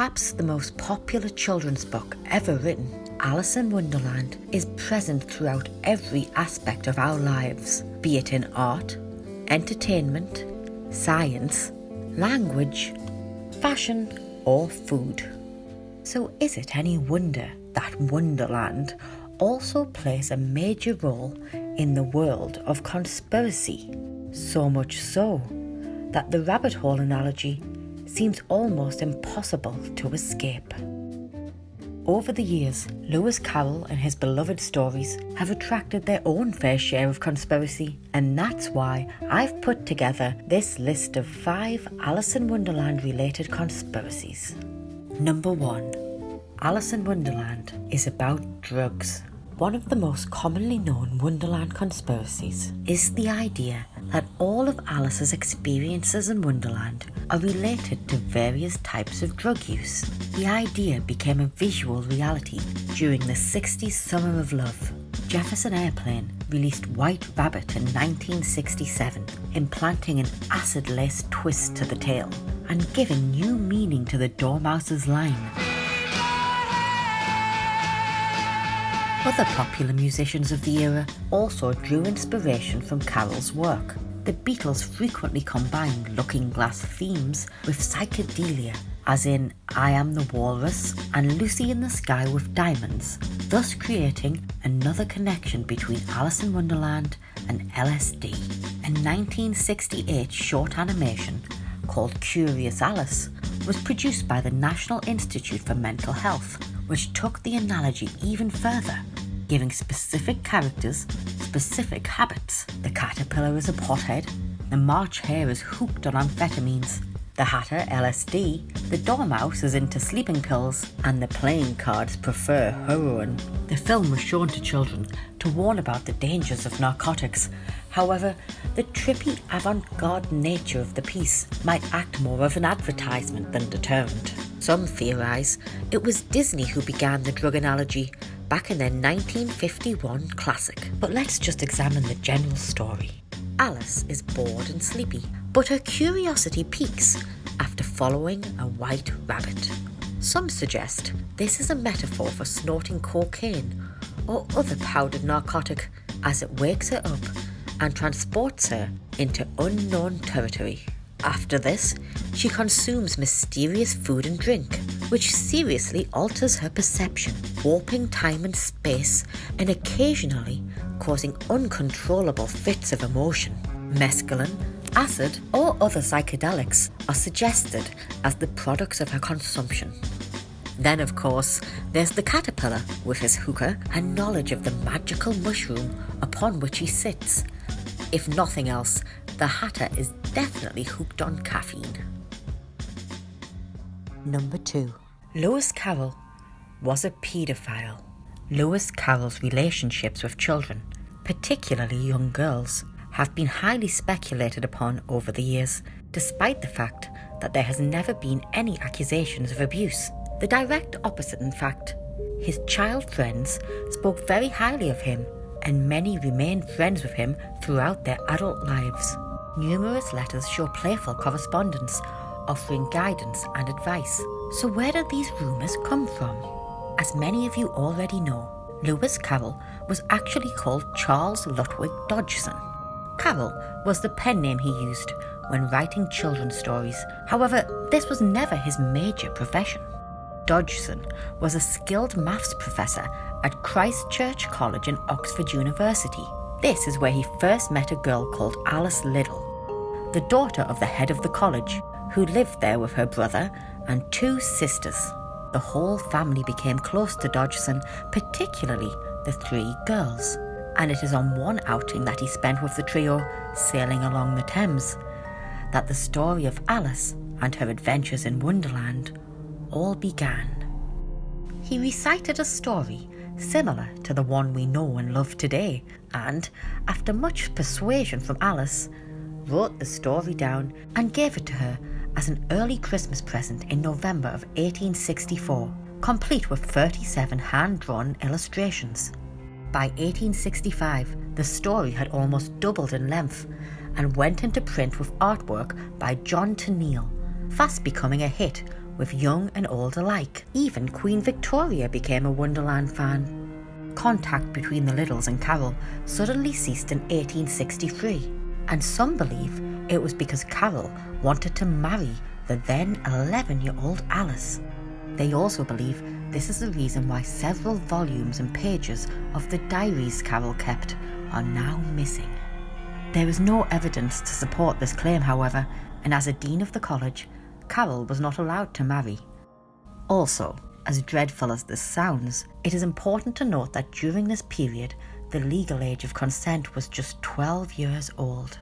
Perhaps the most popular children's book ever written, Alice in Wonderland is present throughout every aspect of our lives, be it in art, entertainment, science, language, fashion, or food. So is it any wonder that Wonderland also plays a major role in the world of conspiracy? So much so that the rabbit hole analogy seems almost impossible to escape. Over the years, Lewis Carroll and his beloved stories have attracted their own fair share of conspiracy, and that's why I've put together this list of 5 Alice in Wonderland related conspiracies. Number 1. Alice in Wonderland is about drugs. One of the most commonly known Wonderland conspiracies is the idea that all of Alice's experiences in Wonderland are related to various types of drug use. The idea became a visual reality during the 60s Summer of Love. Jefferson Airplane released White Rabbit in 1967, implanting an acid-laced twist to the tale and giving new meaning to the Dormouse's line. Other popular musicians of the era also drew inspiration from Carroll's work. The Beatles frequently combined Looking Glass themes with psychedelia, as in I Am the Walrus and Lucy in the Sky with Diamonds, thus creating another connection between Alice in Wonderland and LSD. A 1968 short animation called Curious Alice was produced by the National Institute for Mental Health, which took the analogy even further, giving specific characters specific habits. The caterpillar is a pothead, the March hare is hooked on amphetamines, the hatter LSD, the dormouse is into sleeping pills, and the playing cards prefer heroin. The film was shown to children to warn about the dangers of narcotics. However, the trippy avant-garde nature of the piece might act more of an advertisement than deterrent. Some theorise it was Disney who began the drug analogy back in their 1951 classic. But let's just examine the general story. Alice is bored and sleepy, but her curiosity peaks after following a white rabbit. Some suggest this is a metaphor for snorting cocaine or other powdered narcotic, as it wakes her up and transports her into unknown territory. After this, she consumes mysterious food and drink, which seriously alters her perception, warping time and space and occasionally causing uncontrollable fits of emotion. Mescaline, acid, or other psychedelics are suggested as the products of her consumption. Then, of course, there's the caterpillar with his hookah and knowledge of the magical mushroom upon which he sits. If nothing else, the hatter is definitely hooked on caffeine. Number 2. Lewis Carroll was a paedophile. Lewis Carroll's relationships with children, particularly young girls, have been highly speculated upon over the years, despite the fact that there has never been any accusations of abuse. The direct opposite, in fact. His child friends spoke very highly of him, and many remained friends with him throughout their adult lives. Numerous letters show playful correspondence, offering guidance and advice. So where did these rumours come from? As many of you already know, Lewis Carroll was actually called Charles Ludwig Dodgson. Carroll was the pen name he used when writing children's stories. However, this was never his major profession. Dodgson was a skilled maths professor at Christ Church College and Oxford University. This is where he first met a girl called Alice Liddell, the daughter of the head of the college, who lived there with her brother and 2 sisters. The whole family became close to Dodgson, particularly the 3 girls. And it is on one outing that he spent with the trio sailing along the Thames that the story of Alice and her adventures in Wonderland all began. He recited a story similar to the one we know and love today, and, after much persuasion from Alice, wrote the story down and gave it to her as an early Christmas present in November of 1864, complete with 37 hand-drawn illustrations. By 1865, the story had almost doubled in length and went into print with artwork by John Tenniel, fast becoming a hit with young and old alike. Even Queen Victoria became a Wonderland fan. Contact between the Littles and Carol suddenly ceased in 1863, and some believe it was because Carol wanted to marry the then 11-year-old Alice. They also believe this is the reason why several volumes and pages of the diaries Carol kept are now missing. There is no evidence to support this claim, however, and as a dean of the college, Carol was not allowed to marry. Also, as dreadful as this sounds, it is important to note that during this period, the legal age of consent was just 12 years old.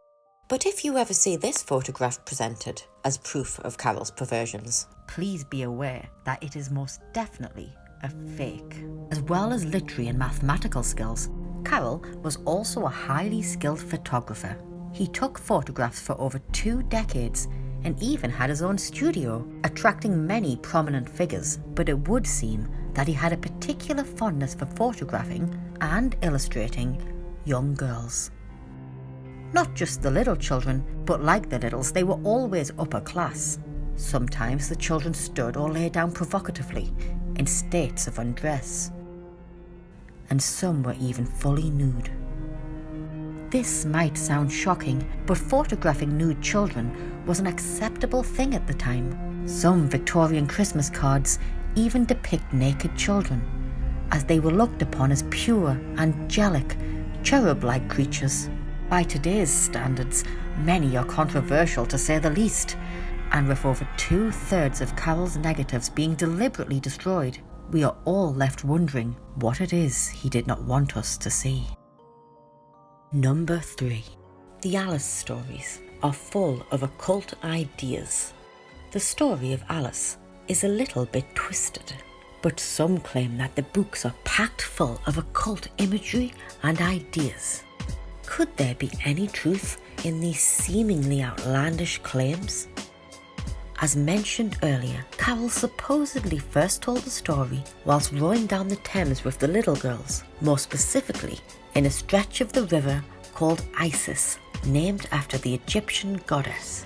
But if you ever see this photograph presented as proof of Carol's perversions, please be aware that it is most definitely a fake. As well as literary and mathematical skills, Carol was also a highly skilled photographer. He took photographs for over 2 decades and even had his own studio, attracting many prominent figures, but it would seem that he had a particular fondness for photographing and illustrating young girls. Not just the little children, but like the Littles, they were always upper class. Sometimes the children stood or lay down provocatively in states of undress, and some were even fully nude. This might sound shocking, but photographing nude children was an acceptable thing at the time. Some Victorian Christmas cards even depict naked children, as they were looked upon as pure, angelic, cherub-like creatures. By today's standards, many are controversial to say the least, and with over 2/3 of Carol's negatives being deliberately destroyed, we are all left wondering what it is he did not want us to see. Number 3. The Alice stories are full of occult ideas. The story of Alice is a little bit twisted, but some claim that the books are packed full of occult imagery and ideas. Could there be any truth in these seemingly outlandish claims? As mentioned earlier, Carol supposedly first told the story whilst rowing down the Thames with the little girls, more specifically in a stretch of the river called Isis, named after the Egyptian goddess.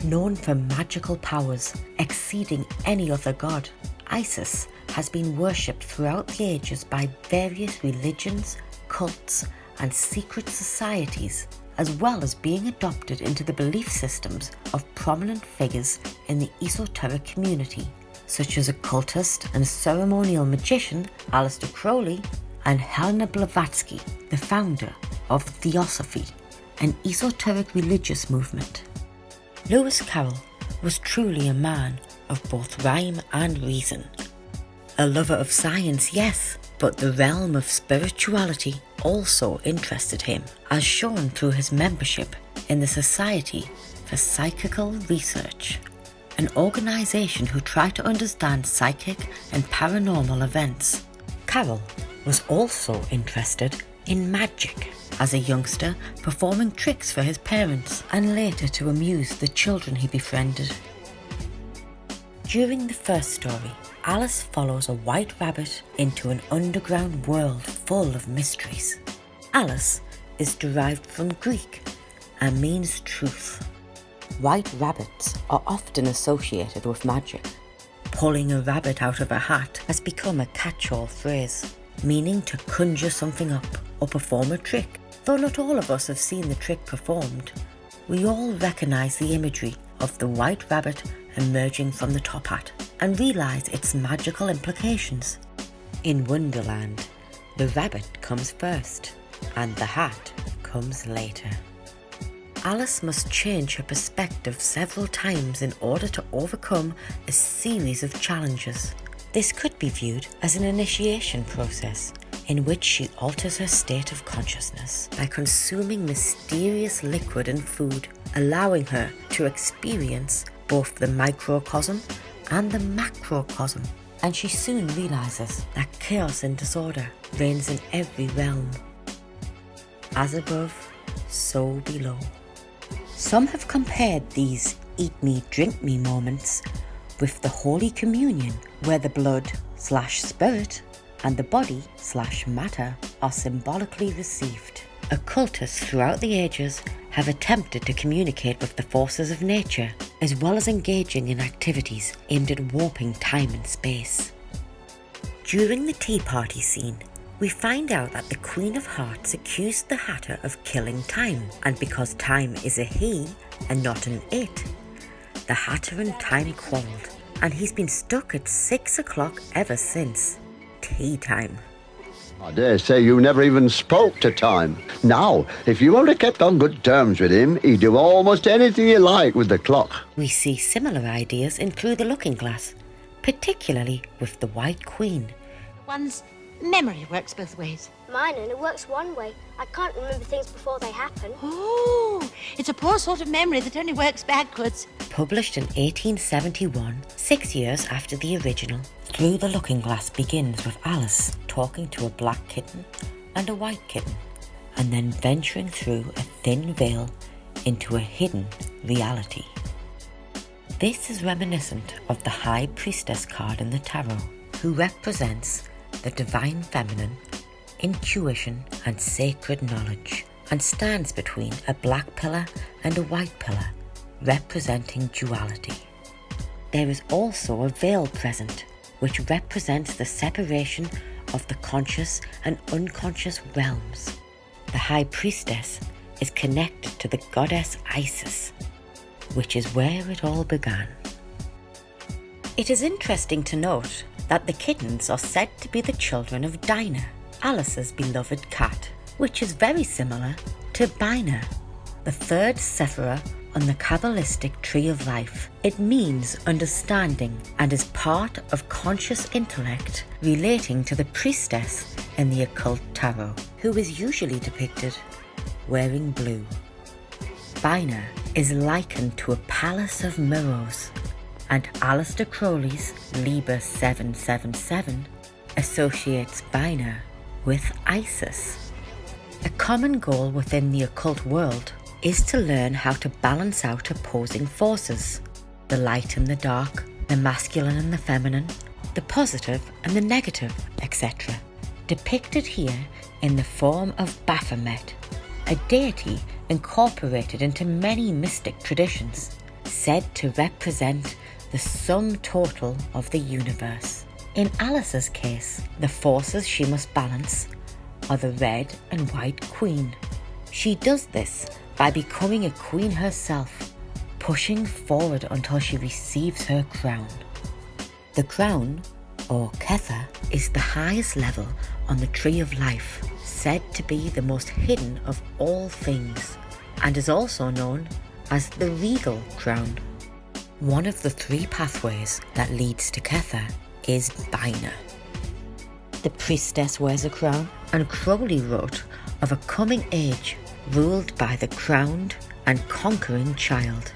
Known for magical powers exceeding any other god, Isis has been worshipped throughout the ages by various religions, cults, and secret societies, as well as being adopted into the belief systems of prominent figures in the esoteric community, such as occultist and ceremonial magician Aleister Crowley and Helena Blavatsky, the founder of Theosophy, an esoteric religious movement. Lewis Carroll was truly a man of both rhyme and reason. A lover of science, yes, but the realm of spirituality also interested him, as shown through his membership in the Society for Psychical Research, an organisation who tried to understand psychic and paranormal events. Carroll was also interested in magic, as a youngster performing tricks for his parents and later to amuse the children he befriended. During the first story, Alice follows a white rabbit into an underground world full of mysteries. Alice is derived from Greek and means truth. White rabbits are often associated with magic. Pulling a rabbit out of a hat has become a catch-all phrase, meaning to conjure something up or perform a trick. Though not all of us have seen the trick performed, we all recognise the imagery of the white rabbit emerging from the top hat and realise its magical implications. In Wonderland, the rabbit comes first and the hat comes later. Alice must change her perspective several times in order to overcome a series of challenges. This could be viewed as an initiation process in which she alters her state of consciousness by consuming mysterious liquid and food, allowing her to experience both the microcosm and the macrocosm, and she soon realises that chaos and disorder reigns in every realm. As above, so below. Some have compared these eat me, drink me moments with the Holy Communion, where the blood/spirit and the body/matter are symbolically received. Occultists throughout the ages have attempted to communicate with the forces of nature as well as engaging in activities aimed at warping time and space. During the tea party scene, we find out that the Queen of Hearts accused the Hatter of killing time, and because time is a he and not an it, the Hatter and time quarrelled, and he's been stuck at 6 o'clock ever since. Tea time. I dare say you never even spoke to Time. Now, if you only kept on good terms with him, he'd do almost anything you like with the clock. We see similar ideas in Through the Looking Glass, particularly with the White Queen. One's memory works both ways. Mine only works one way. I can't remember things before they happen. Oh, it's a poor sort of memory that only works backwards. Published in 1871, 6 years after the original, Through the Looking Glass begins with Alice talking to a black kitten and a white kitten, and then venturing through a thin veil into a hidden reality. This is reminiscent of the High Priestess card in the Tarot, who represents the divine feminine, intuition and sacred knowledge, and stands between a black pillar and a white pillar, representing duality. There is also a veil present, which represents the separation of the conscious and unconscious realms. The High Priestess is connected to the goddess Isis, which is where it all began. It is interesting to note that the kittens are said to be the children of Dinah, Alice's beloved cat, which is very similar to Bina, the third sephira on the Kabbalistic Tree of Life. It means understanding and is part of conscious intellect relating to the priestess in the occult tarot, who is usually depicted wearing blue. Bina is likened to a palace of mirrors, and Aleister Crowley's Liber 777 associates Bina with Isis. A common goal within the occult world is to learn how to balance out opposing forces, the light and the dark, the masculine and the feminine, the positive and the negative, etc., depicted here in the form of Baphomet, a deity incorporated into many mystic traditions, said to represent the sum total of the universe. In Alice's case, the forces she must balance are the red and white queen. She does this by becoming a queen herself, pushing forward until she receives her crown. The crown, or Kether, is the highest level on the Tree of Life, said to be the most hidden of all things, and is also known as the regal crown. One of the 3 pathways that leads to Kether is Bina. The priestess wears a crown, and Crowley wrote of a coming age ruled by the crowned and conquering child,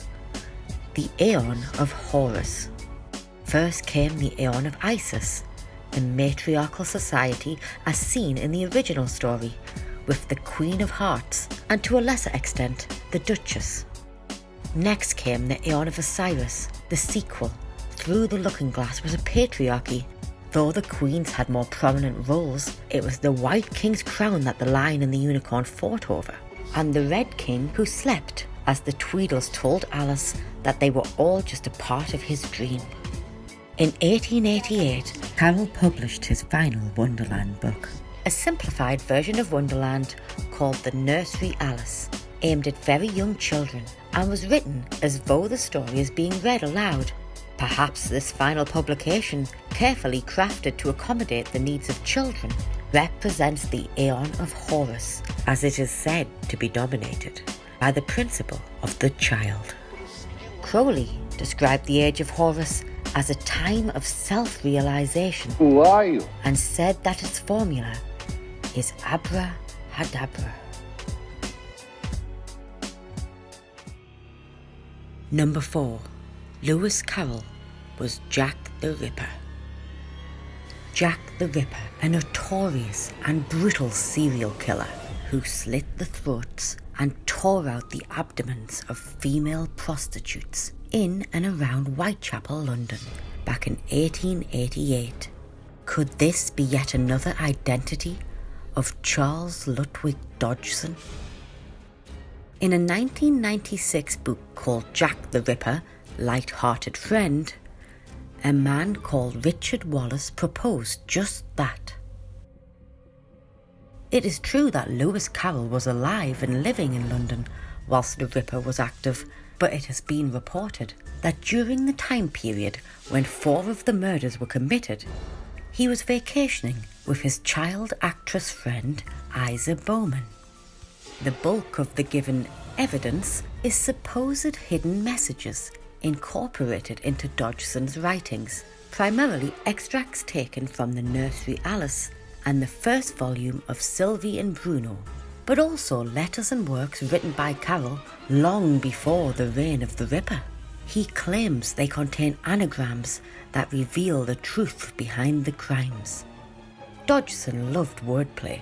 the Aeon of Horus. First came the Aeon of Isis, the matriarchal society as seen in the original story, with the Queen of Hearts and to a lesser extent the Duchess. Next came the Aeon of Osiris, the sequel. Through the Looking Glass was a patriarchy. Though the queens had more prominent roles, it was the White King's crown that the Lion and the Unicorn fought over, and the Red King who slept, as the Tweedles told Alice that they were all just a part of his dream. In 1888, Carroll published his final Wonderland book, a simplified version of Wonderland called The Nursery Alice, aimed at very young children, and was written as though the story is being read aloud. Perhaps this final publication, carefully crafted to accommodate the needs of children, represents the Aeon of Horus, as it is said to be dominated by the principle of the child. Crowley described the age of Horus as a time of self-realization. Who are you? And said that its formula is Abra Hadabra. Number 4. Lewis Carroll was Jack the Ripper. Jack the Ripper, a notorious and brutal serial killer who slit the throats and tore out the abdomens of female prostitutes in and around Whitechapel, London, back in 1888. Could this be yet another identity of Charles Ludwig Dodgson? In a 1996 book called Jack the Ripper, light-hearted friend, a man called Richard Wallace proposed just that. It is true that Lewis Carroll was alive and living in London whilst the Ripper was active, but it has been reported that during the time period when 4 of the murders were committed, he was vacationing with his child actress friend Isa Bowman. The bulk of the given evidence is supposed hidden messages incorporated into Dodgson's writings, primarily extracts taken from the Nursery Alice and the first volume of Sylvie and Bruno, but also letters and works written by Carroll long before the reign of the Ripper. He claims they contain anagrams that reveal the truth behind the crimes. Dodgson loved wordplay,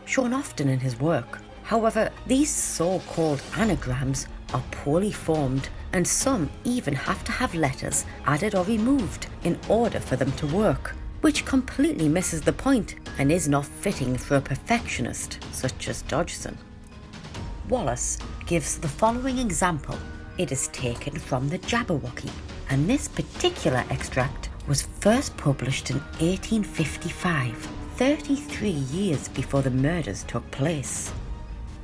shown often in his work. However, these so-called anagrams are poorly formed, and some even have to have letters added or removed in order for them to work, which completely misses the point and is not fitting for a perfectionist such as Dodgson. Wallace gives the following example. It is taken from the Jabberwocky, and this particular extract was first published in 1855, 33 years before the murders took place.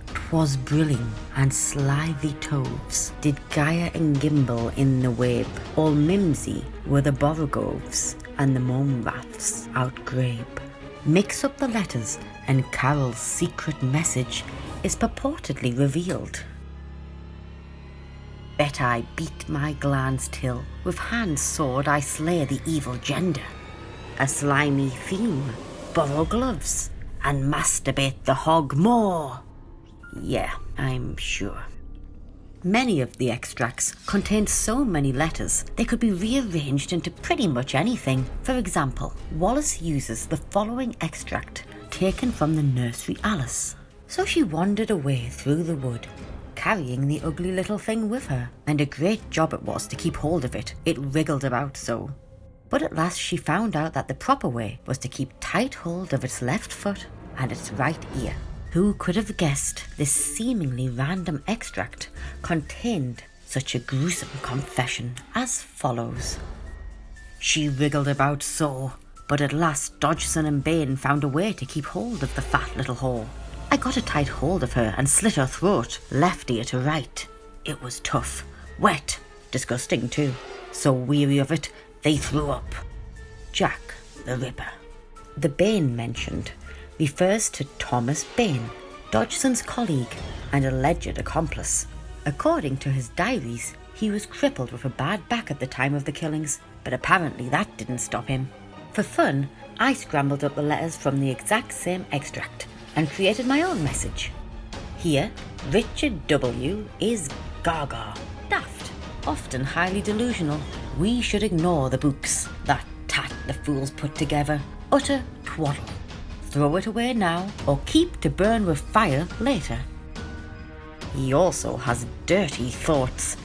"'Twas brilling and slithy toves did gyre and gimble in the wabe, all mimsy were the borogoves, and the momraths outgrabe." Mix up the letters and Carroll's secret message is purportedly revealed. "Bet I beat my glans till, with hand sword I slay the evil gender. A slimy theme, borrow gloves, and masturbate the hog more." Yeah, I'm sure. Many of the extracts contain so many letters they could be rearranged into pretty much anything. For example, Wallace uses the following extract taken from the Nursery Alice. "So she wandered away through the wood, carrying the ugly little thing with her, and a great job it was to keep hold of it, it wriggled about so. But at last she found out that the proper way was to keep tight hold of its left foot and its right ear." Who could have guessed this seemingly random extract contained such a gruesome confession as follows? "She wriggled about so, but at last Dodgson and Bain found a way to keep hold of the fat little whore. I got a tight hold of her and slit her throat, left ear to right. It was tough, wet, disgusting too. So weary of it, they threw up." Jack the Ripper. The Bain mentioned refers to Thomas Bain, Dodgson's colleague and alleged accomplice. According to his diaries, he was crippled with a bad back at the time of the killings, but apparently that didn't stop him. For fun, I scrambled up the letters from the exact same extract and created my own message. Here, Richard W. is gaga, daft, often highly delusional. We should ignore the books, that tat the fools put together, utter twaddle. Throw it away now, or keep to burn with fire later. He also has dirty thoughts.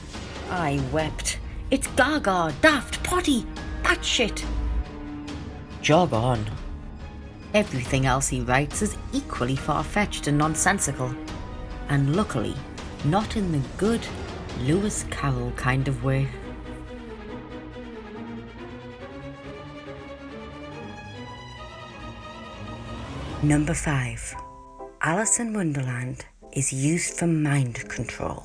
I wept. It's gaga, daft, potty, batshit. Jog on. Everything else he writes is equally far-fetched and nonsensical, and luckily, not in the good Lewis Carroll kind of way. Number 5. Alice in Wonderland is used for mind control.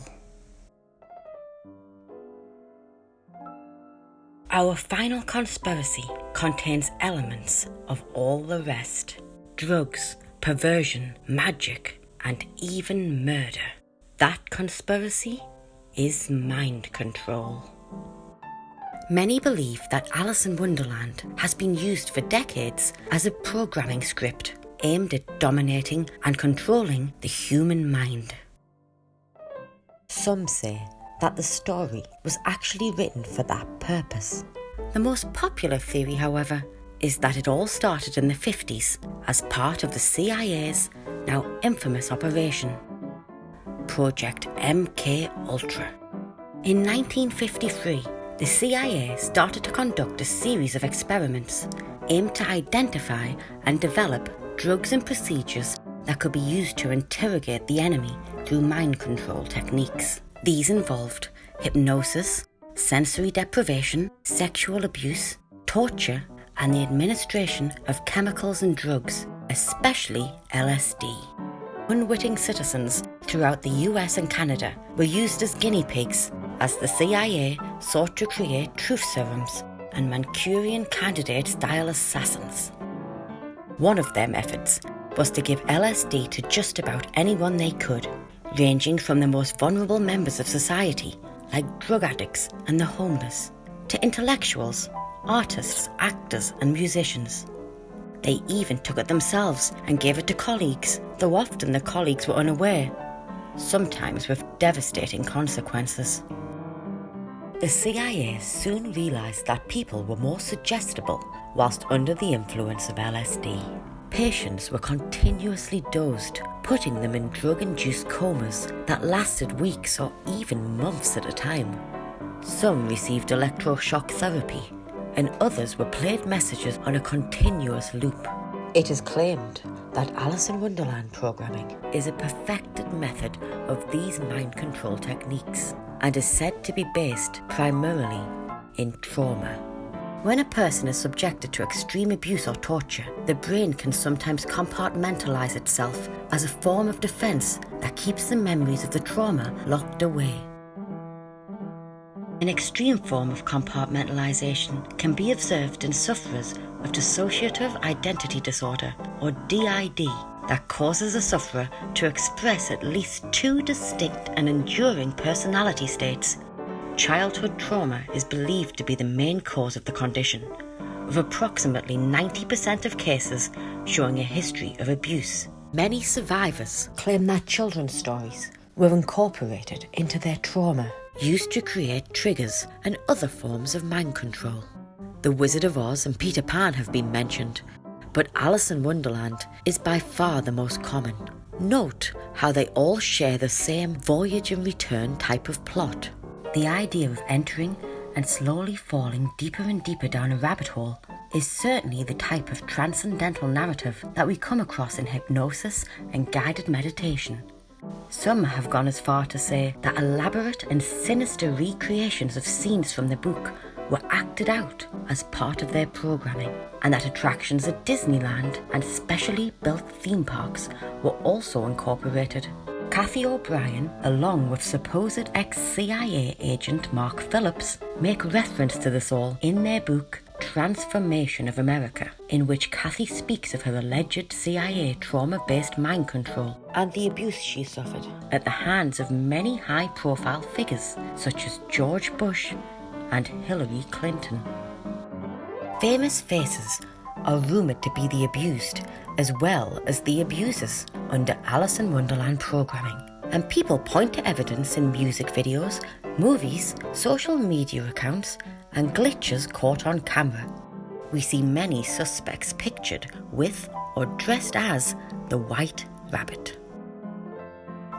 Our final conspiracy contains elements of all the rest: drugs, perversion, magic, and even murder. That conspiracy is mind control. Many believe that Alice in Wonderland has been used for decades as a programming script aimed at dominating and controlling the human mind. Some say that the story was actually written for that purpose. The most popular theory, however, is that it all started in the 50s as part of the CIA's now infamous operation, Project MK Ultra. In 1953, the CIA started to conduct a series of experiments aimed to identify and develop drugs and procedures that could be used to interrogate the enemy through mind control techniques. These involved hypnosis, sensory deprivation, sexual abuse, torture, and the administration of chemicals and drugs, especially LSD. Unwitting citizens throughout the US and Canada were used as guinea pigs as the CIA sought to create truth serums and Manchurian candidate-style assassins. One of their methods was to give LSD to just about anyone they could, ranging from the most vulnerable members of society, like drug addicts and the homeless, to intellectuals, artists, actors, and musicians. They even took it themselves and gave it to colleagues, though often the colleagues were unaware, sometimes with devastating consequences. The CIA soon realised that people were more suggestible whilst under the influence of LSD. Patients were continuously dosed, putting them in drug-induced comas that lasted weeks or even months at a time. Some received electroshock therapy, and others were played messages on a continuous loop. It is claimed that Alice in Wonderland programming is a perfected method of these mind control techniques and is said to be based primarily in trauma. When a person is subjected to extreme abuse or torture, the brain can sometimes compartmentalize itself as a form of defense that keeps the memories of the trauma locked away. An extreme form of compartmentalization can be observed in sufferers of dissociative identity disorder, or DID, that causes a sufferer to express at least two distinct and enduring personality states. Childhood trauma is believed to be the main cause of the condition, with approximately 90% of cases showing a history of abuse. Many survivors claim that children's stories were incorporated into their trauma, used to create triggers and other forms of mind control. The Wizard of Oz and Peter Pan have been mentioned, but Alice in Wonderland is by far the most common. Note how they all share the same voyage and return type of plot. The idea of entering and slowly falling deeper and deeper down a rabbit hole is certainly the type of transcendental narrative that we come across in hypnosis and guided meditation. Some have gone as far to say that elaborate and sinister recreations of scenes from the book were acted out as part of their programming, and that attractions at Disneyland and specially built theme parks were also incorporated. Kathy O'Brien, along with supposed ex-CIA agent Mark Phillips, make reference to this all in their book Transformation of America, in which Kathy speaks of her alleged CIA trauma-based mind control and the abuse she suffered at the hands of many high-profile figures such as George Bush and Hillary Clinton. Famous faces are rumoured to be the abused as well as the abusers under Alice in Wonderland programming, and people point to evidence in music videos, movies, social media accounts, and glitches caught on camera. We see many suspects pictured with or dressed as the White Rabbit.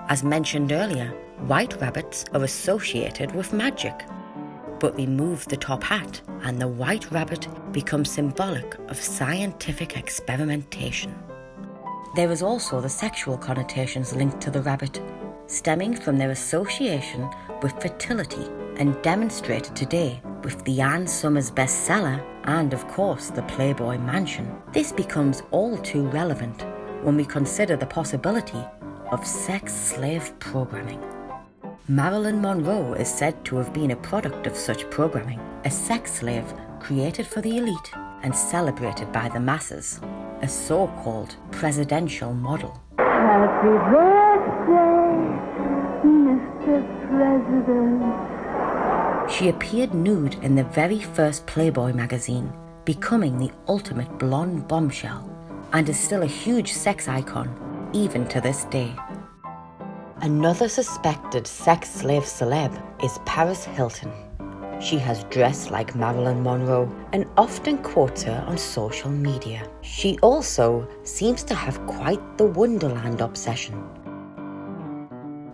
As mentioned earlier, white rabbits are associated with magic, but remove the top hat and the White Rabbit becomes symbolic of scientific experimentation. There is also the sexual connotations linked to the rabbit, stemming from their association with fertility and demonstrated today with the Ann Summers bestseller and, of course, the Playboy Mansion. This becomes all too relevant when we consider the possibility of sex slave programming. Marilyn Monroe is said to have been a product of such programming, a sex slave created for the elite and celebrated by the masses, a so-called presidential model. Happy birthday, Mr. President. She appeared nude in the very first Playboy magazine, becoming the ultimate blonde bombshell, and is still a huge sex icon, even to this day. Another suspected sex slave celeb is Paris Hilton. She has dressed like Marilyn Monroe and often quotes her on social media. She also seems to have quite the Wonderland obsession.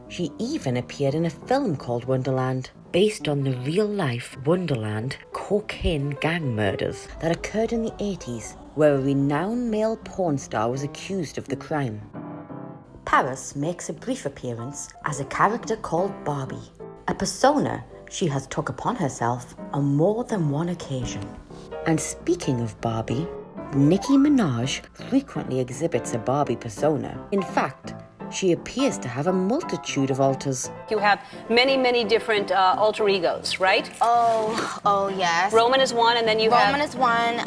She even appeared in a film called Wonderland, based on the real-life Wonderland cocaine gang murders that occurred in the 80s, where a renowned male porn star was accused of the crime. Paris makes a brief appearance as a character called Barbie, a persona she has took upon herself on more than one occasion. And speaking of Barbie, Nicki Minaj frequently exhibits a Barbie persona. In fact, she appears to have a multitude of alters. You have many, many different alter egos, right? Oh, yes. Roman is one, and then you have... Roman is one,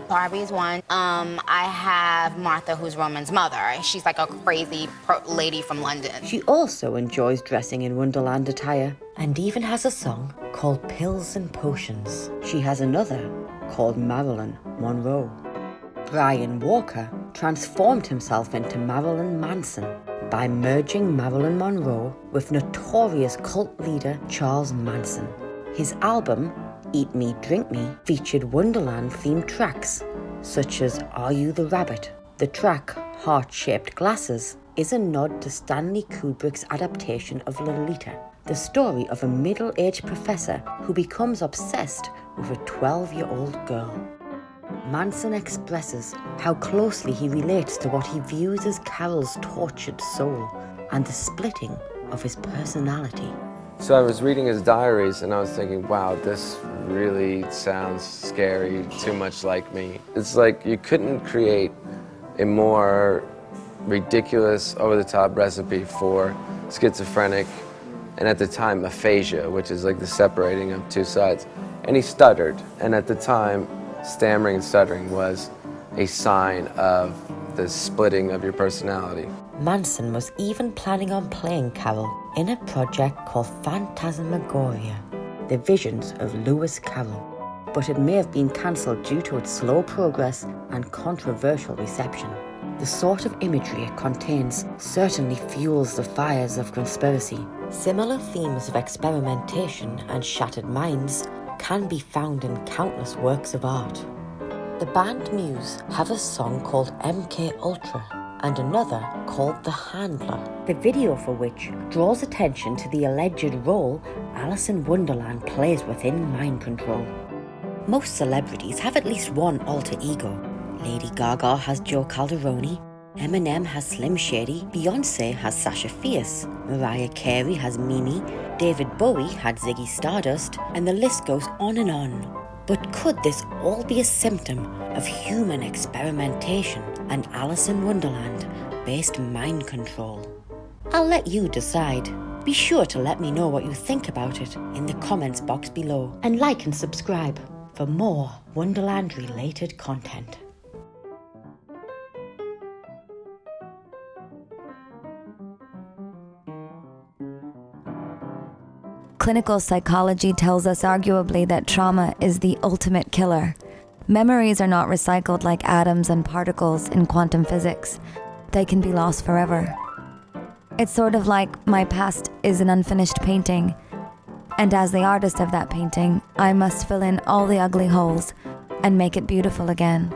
Barbie's one. I have Martha, who's Roman's mother. She's like a crazy lady from London. She also enjoys dressing in Wonderland attire and even has a song called Pills and Potions. She has another called Marilyn Monroe. Brian Walker transformed himself into Marilyn Manson by merging Marilyn Monroe with notorious cult leader Charles Manson. His album, Eat Me, Drink Me, featured Wonderland-themed tracks, such as Are You the Rabbit? The track, Heart-Shaped Glasses, is a nod to Stanley Kubrick's adaptation of Lolita, the story of a middle-aged professor who becomes obsessed with a 12-year-old girl. Manson expresses how closely he relates to what he views as Carol's tortured soul and the splitting of his personality. So I was reading his diaries and I was thinking, wow, this really sounds scary, too much like me. It's like you couldn't create a more ridiculous, over-the-top recipe for schizophrenic and at the time aphasia, which is like the separating of two sides. And he stuttered, and at the time, stammering and stuttering was a sign of the splitting of your personality. Manson was even planning on playing Carol in a project called Phantasmagoria, the visions of Lewis Carroll, but it may have been cancelled due to its slow progress and controversial reception. The sort of imagery it contains certainly fuels the fires of conspiracy. Similar themes of experimentation and shattered minds can be found in countless works of art. The band Muse have a song called MK Ultra and another called The Handler, the video for which draws attention to the alleged role Alice in Wonderland plays within mind control. Most celebrities have at least one alter ego. Lady Gaga has Joe Calderoni, Eminem has Slim Shady, Beyoncé has Sasha Fierce, Mariah Carey has Mimi, David Bowie had Ziggy Stardust, and the list goes on and on. But could this all be a symptom of human experimentation and Alice in Wonderland-based mind control? I'll let you decide. Be sure to let me know what you think about it in the comments box below, and like and subscribe for more Wonderland-related content. Clinical psychology tells us arguably that trauma is the ultimate killer. Memories are not recycled like atoms and particles in quantum physics. They can be lost forever. It's sort of like my past is an unfinished painting, and as the artist of that painting, I must fill in all the ugly holes and make it beautiful again.